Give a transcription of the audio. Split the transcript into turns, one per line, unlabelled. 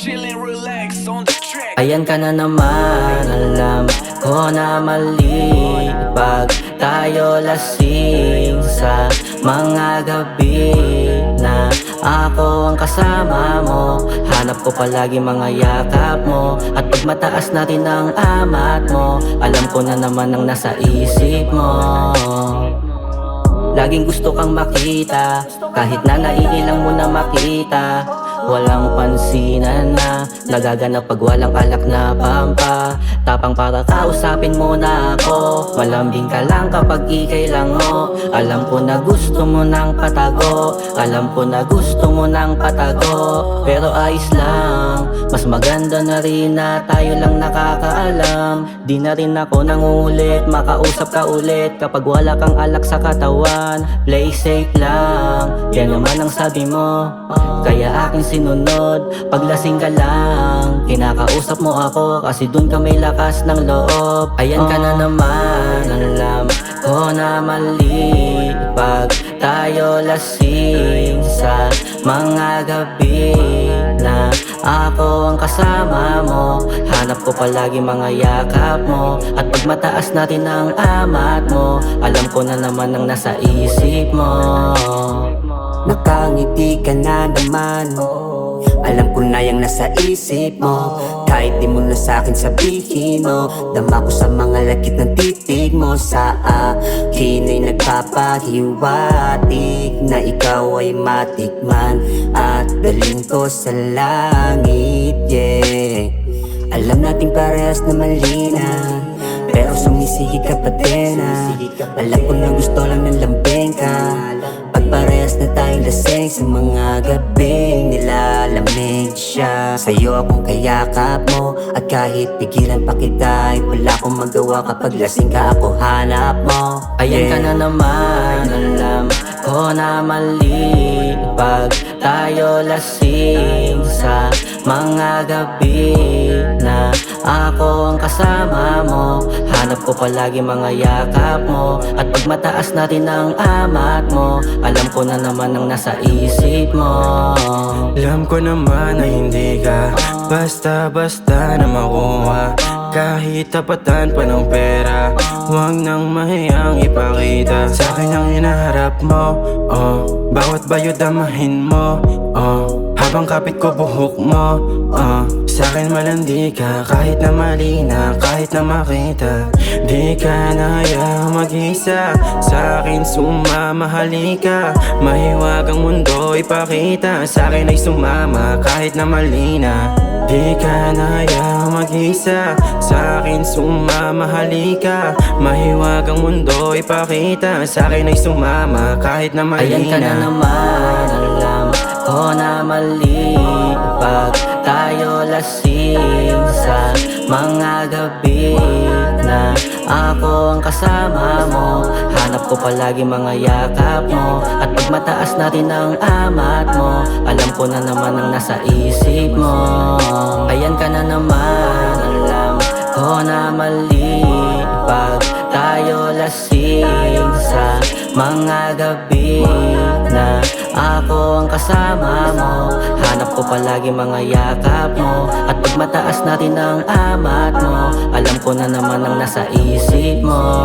chillin', relax on the track.
Ayan ka na naman, alam ko na mali pag tayo lasing sa mga gabi na ako ang kasama mo. Hanap ko palagi mga yakap mo, at pag mataas natin ang amat mo, alam ko na naman ang nasa isip mo. Laging gusto kang makita, kahit na naiilang mo na makita. Walang pansinan na nagaganap pag walang alak na pampa. Tapang para kausapin mo na ako, malambing ka lang kapag ikay lang mo. Alam ko na gusto mo ng patago, alam ko na gusto mo ng patago. Pero ayos lang, mas maganda na rin na tayo lang nakakaalam. Di na rin ako nangungulit, makausap ka ulit kapag wala kang alak sa katawan. Play safe lang, yan naman ang sabi mo, kaya aking sinunod. Paglasing ka lang, kinakausap mo ako kasi dun ka may lakas ng loob. Ayan ka na naman, alam ko na mali pag tayo lasing sa mga gabi na ako ang kasama mo. Hanap ko palagi mga yakap mo, at pag mataas natin ang amat mo, alam ko na naman ang nasa isip mo.
Nakangiti ka na naman, alam ko na yung nasa isip mo. Kahit di mo na sa'kin sabihin, no, dama ko sa mga lakit ng titig mo. Sa akin ay nagpapahiwatig na ikaw ay matikman at dalhin ko sa langit, yeah. Alam nating parehas na mali na, pero sumisigit ka pa din, alam ko na gusto lang ng lambing ka. Pag parehas na tayong lasing sa mga gabing nilalamig siya. Sa'yo akong kayakap mo, at kahit pigilan pa kita ay wala akong magawa. Kapag lasing ka ako hanap mo.
Ayan ka na naman, alam ko na mali pag tayo lasing sa mga gabi na ako ang kasama mo. Hanap ko palagi mga yakap mo, at pag mataas natin ang amat mo, alam ko na naman ang nasa isip mo.
Alam ko naman na hindi ka basta-basta na makuha, kahit tapatan pa ng pera. Huwag nang mahiyang ipakita sa'kin ang hinaharap mo, oh. Bawat bayo damahin mo, oh. Habang kapit ko buhok mo, sa'kin malandi ka, kahit na mali na, kahit na makita. Di ka na hayang mag-isa, sa'kin sumamahali ka. Mahiwag ang mundo ipakita, sa'kin ay sumama kahit na mali na. Di ka na hayang mag-isa, sa'kin sumamahali ka. Mahiwag ang mundo ipakita, sa'kin ay sumama kahit na mali na.
Ayan ka na naman, alam ko na mali pag tayo lasing sa mga gabi na ako ang kasama mo. Hanap ko palagi mga yakap mo, at pag mataas natin ang amat mo, alam ko na naman ang nasa isip mo. Ayan ka na naman, alam ko na mali pag tayo lasing sa mga gabi na ako ang kasama mo. Hanap ko palagi mga yakap mo, at pag mataas natin ang amat mo, alam ko na naman ang nasa isip mo.